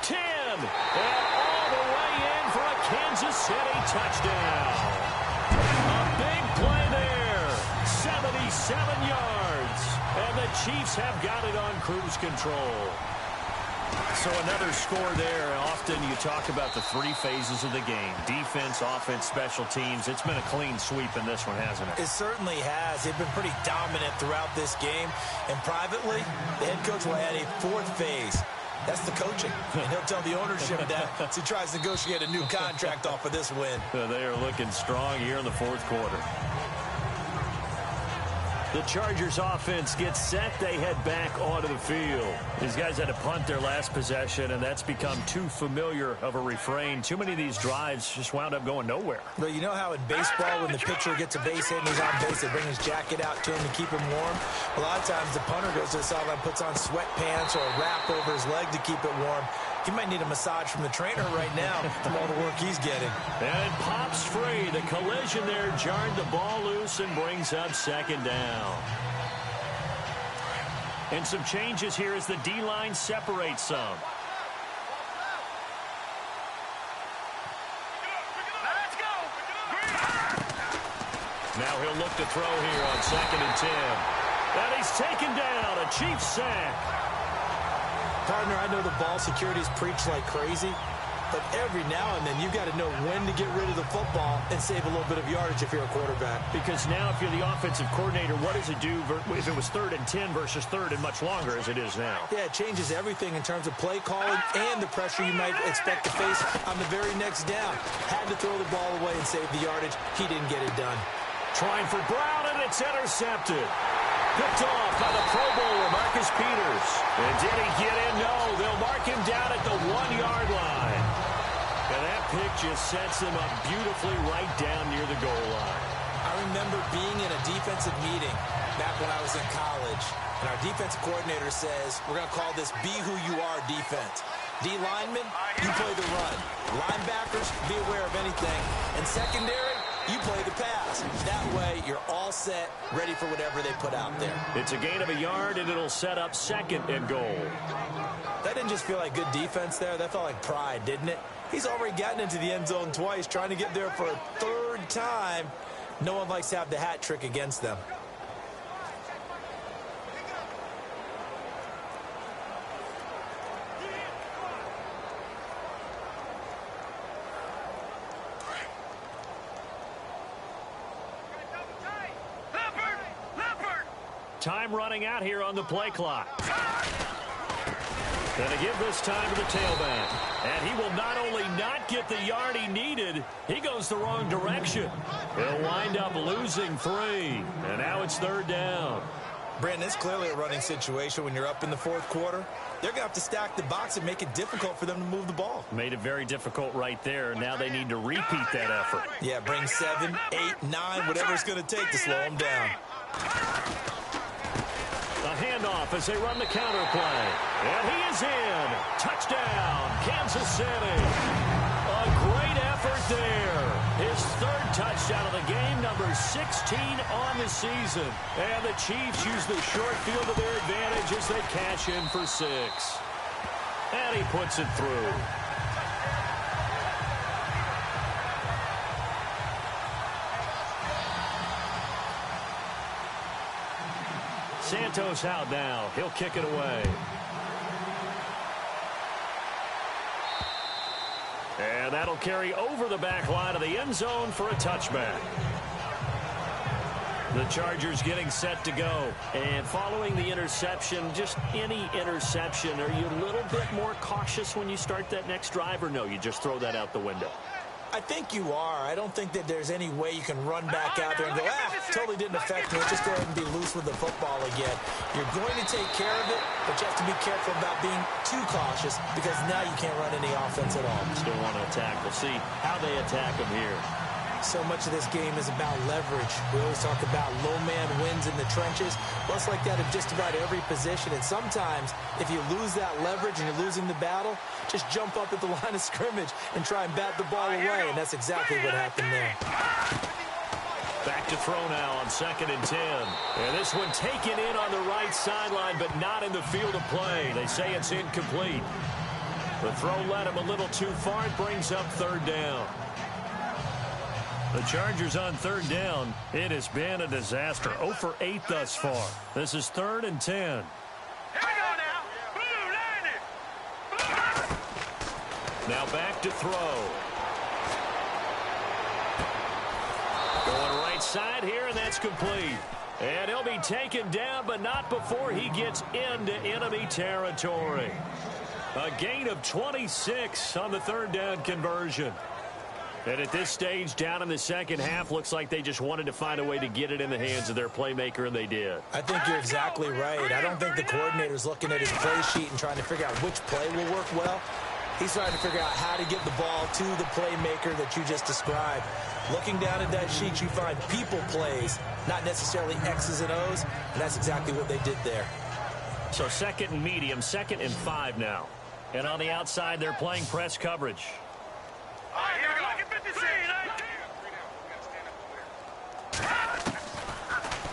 10, and all the way in for a Kansas City touchdown. A big play there. 77 yards. And the Chiefs have got it on cruise control. So another score there. Often you talk about the three phases of the game. Defense, offense, special teams. It's been a clean sweep in this one, hasn't it? It certainly has. They've been pretty dominant throughout this game. And privately, the head coach will add a fourth phase. That's the coaching. And he'll tell the ownership that as he tries to negotiate a new contract off of this win. They are looking strong here in the fourth quarter. The Chargers offense gets set. They head back onto the field. These guys had to punt their last possession, and that's become too familiar of a refrain. Too many of these drives just wound up going nowhere. But you know how in baseball, when the pitcher gets a base hit and he's on base, they bring his jacket out to him to keep him warm? A lot of times the punter goes to the sideline, puts on sweatpants or a wrap over his leg to keep it warm. He might need a massage from the trainer right now from all the work he's getting. And it pops free. The collision there jarred the ball loose and brings up second down. And some changes here as the D-line separates some. Let's go. Now he'll look to throw here on 2nd and 10. And he's taken down. A Chiefs sack. Partner, I know the ball security is preached like crazy, but every now and then you've got to know when to get rid of the football and save a little bit of yardage if you're a quarterback. Because now if you're the offensive coordinator, what does it do if it was 3rd and 10 versus 3rd and much longer as it is now? Yeah, it changes everything in terms of play calling and the pressure you might expect to face on the very next down. Had to throw the ball away and save the yardage. He didn't get it done. Trying for Brown, and it's intercepted. Picked off by the Pro Bowler, Marcus Peters. And did he get in? No, they'll mark him down at the 1-yard line. And that pick just sets him up beautifully right down near the goal line. I remember being in a defensive meeting back when I was in college, and our defensive coordinator says, we're going to call this Be Who You Are defense. D linemen, you play the run. Linebackers, be aware of anything. And secondary, you play the pass. That way, you're all set, ready for whatever they put out there. It's a gain of a yard, and it'll set up 2nd and goal. That didn't just feel like good defense there. That felt like pride, didn't it? He's already gotten into the end zone twice, trying to get there for a 3rd time. No one likes to have the hat trick against them. Time running out here on the play clock. Gonna give this time to the tailback. And he will not only not get the yard he needed, he goes the wrong direction. He'll wind up losing 3. And now it's 3rd down. Brandon, it's clearly a running situation when you're up in the 4th quarter. They're going to have to stack the box and make it difficult for them to move the ball. Made it very difficult right there. Now they need to repeat that effort. Yeah, bring 7, 8, 9, whatever it's going to take to slow them down. A handoff as they run the counter play. And he is in. Touchdown, Kansas City. A great effort there. His 3rd touchdown of the game, number 16 on the season. And the Chiefs use the short field to their advantage as they cash in for 6. And he puts it through. Santos out now. He'll kick it away. And that'll carry over the back line of the end zone for a touchback. The Chargers getting set to go. And following the interception, just any interception, are you a little bit more cautious when you start that next drive, or no, you just throw that out the window? I think you are. I don't think that there's any way you can run back out there and go, totally didn't affect me. Let's just go ahead and be loose with the football again. You're going to take care of it, but you have to be careful about being too cautious because now you can't run any offense at all. Still want to attack. We'll see how they attack them here. So much of this game is about leverage. We always talk about low man wins in the trenches. Well, it's like that in just about every position. And sometimes, if you lose that leverage and you're losing the battle, just jump up at the line of scrimmage and try and bat the ball away. And that's exactly what happened there. Back to throw now on 2nd and 10. And this one taken in on the right sideline, but not in the field of play. They say it's incomplete. The throw led him a little too far. It brings up 3rd down. The Chargers on 3rd down. It has been a disaster. 0 for 8 thus far. This is 3rd and 10. Here we go now. Blue, line it. Now back to throw. Going right side here, and that's complete. And he'll be taken down, but not before he gets into enemy territory. A gain of 26 on the third down conversion. And at this stage, down in the second half, looks like they just wanted to find a way to get it in the hands of their playmaker, and they did. I think you're exactly right. I don't think the coordinator's looking at his play sheet and trying to figure out which play will work well. He's trying to figure out how to get the ball to the playmaker that you just described. Looking down at that sheet, you find people plays, not necessarily X's and O's, and that's exactly what they did there. So second and medium, 2nd and 5 now. And on the outside, they're playing press coverage.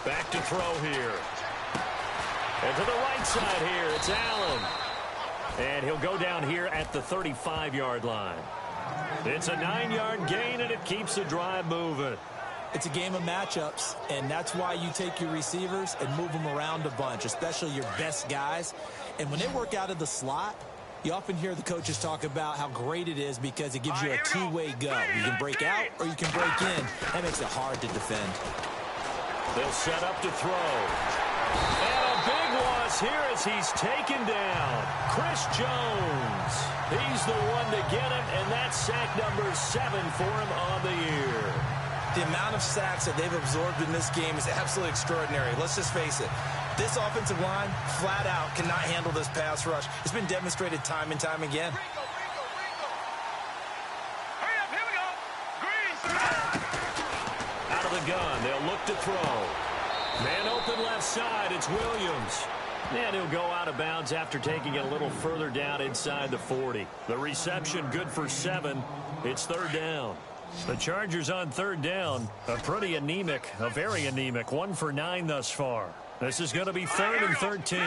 Back to throw here. And to the right side here, it's Allen. And he'll go down here at the 35-yard line. It's a 9-yard gain, and it keeps the drive moving. It's a game of matchups, and that's why you take your receivers and move them around a bunch, especially your best guys. And when they work out of the slot, you often hear the coaches talk about how great it is because it gives you a two-way go. You can break out or you can break in. That makes it hard to defend. They'll set up to throw. And a big loss here as he's taken down. Chris Jones. He's the one to get him, and that's sack number 7 for him on the year. The amount of sacks that they've absorbed in this game is absolutely extraordinary. Let's just face it. This offensive line, flat out, cannot handle this pass rush. It's been demonstrated time and time again. Hurry up, here we go. Green. Out of the gun, they'll look to throw. Man open left side, it's Williams. And he'll go out of bounds after taking it a little further down inside the 40. The reception good for 7. It's third down. The Chargers on third down, a very anemic 1 for 9 thus far. This is going to be 3rd and 13.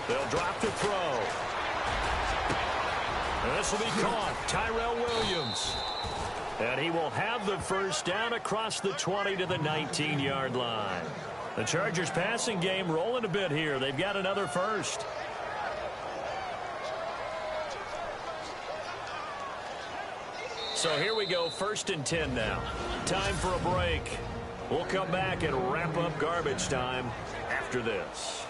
They'll drop to throw. And this will be caught. Tyrell Williams. And he will have the first down across the 20 to the 19-yard line. The Chargers passing game rolling a bit here. They've got another first. So here we go, 1st and 10 now. Time for a break. We'll come back and wrap up garbage time after this.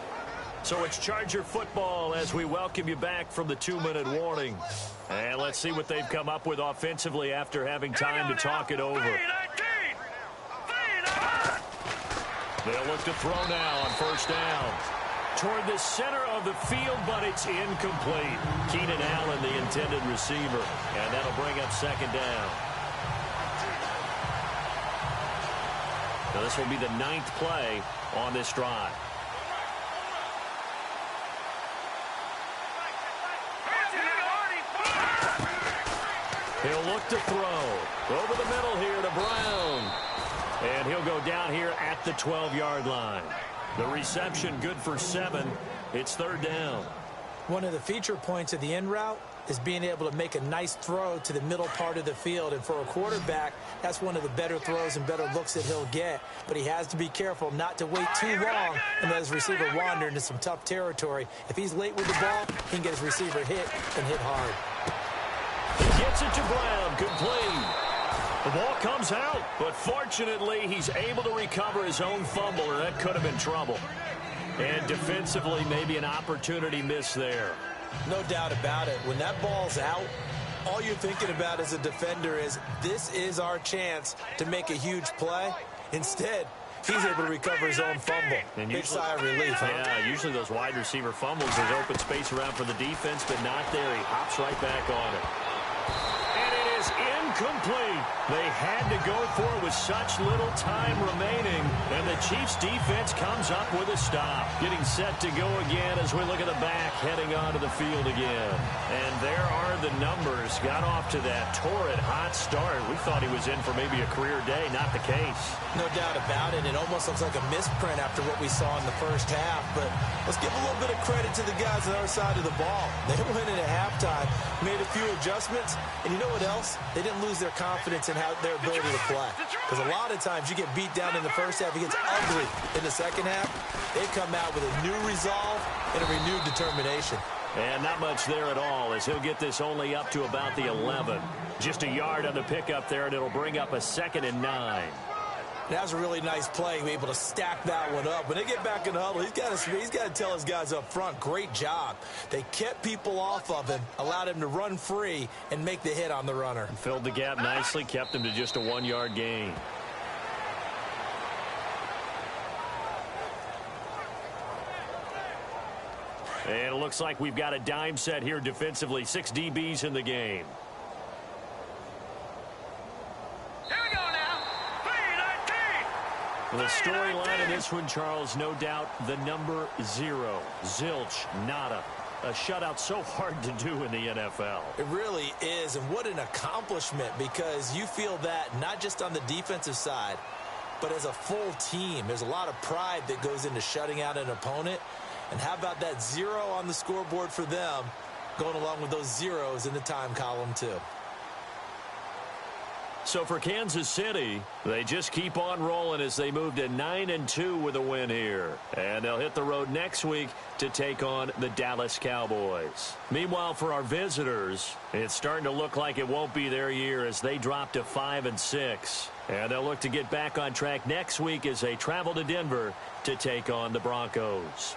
So it's Charger football as we welcome you back from the 2-minute warning. And let's see what they've come up with offensively after having time to talk it over. They'll look to throw now on first down. Toward the center of the field, but it's incomplete. Keenan Allen, the intended receiver. And that'll bring up 2nd down. Now this will be the 9th play on this drive. He'll look to throw. Over the middle here to Brown. And he'll go down here at the 12-yard line. The reception good for 7. It's third down. One of the feature points of the in route is being able to make a nice throw to the middle part of the field. And for a quarterback, that's one of the better throws and better looks that he'll get. But he has to be careful not to wait too long and let his receiver wander into some tough territory. If he's late with the ball, he can get his receiver hit and hit hard. He gets it to Brown. Complete. The ball comes out, but fortunately he's able to recover his own fumble, or that could have been trouble. And defensively, maybe an opportunity miss there. No doubt about it. When that ball's out, all you're thinking about as a defender is, this is our chance to make a huge play. Instead, he's able to recover his own fumble. And big sigh of relief, huh? Yeah, usually those wide receiver fumbles, there's open space around for the defense, but not there. He hops right back on it. And it is incomplete. They had to go for it with such little time remaining, and the Chiefs defense comes up with a stop. Getting set to go again as we look at the back, heading onto the field again. And there are the numbers. Got off to that torrid hot start. We thought he was in for maybe a career day. Not the case. No doubt about it. It almost looks like a misprint after what we saw in the first half, but let's give a little bit of credit to the guys on the other side of the ball. They went in at halftime, made a few adjustments, and you know what else? They didn't lose their confidence in their ability to play. Because a lot of times you get beat down in the first half, it gets ugly in the second half. They come out with a new resolve and a renewed determination. And not much there at all, as he'll get this only up to about the 11. Just a yard on the pickup there, and it'll bring up a 2nd and 9. That was a really nice play, able to stack that one up. When they get back in the huddle, he's got to tell his guys up front, great job. They kept people off of him, allowed him to run free and make the hit on the runner. Filled the gap nicely, kept him to just a 1-yard gain. And it looks like we've got a dime set here defensively. 6 DBs in the game. Here we go now. 3-19. The storyline in this one, Charles, no doubt the number 0. Zilch, nada. A shutout so hard to do in the NFL. It really is, and what an accomplishment, because you feel that not just on the defensive side, but as a full team. There's a lot of pride that goes into shutting out an opponent. And how about that 0 on the scoreboard for them, going along with those zeros in the time column, too. So for Kansas City, they just keep on rolling as they move to 9-2 with a win here. And they'll hit the road next week to take on the Dallas Cowboys. Meanwhile, for our visitors, it's starting to look like it won't be their year as they drop to 5-6. And they'll look to get back on track next week as they travel to Denver to take on the Broncos.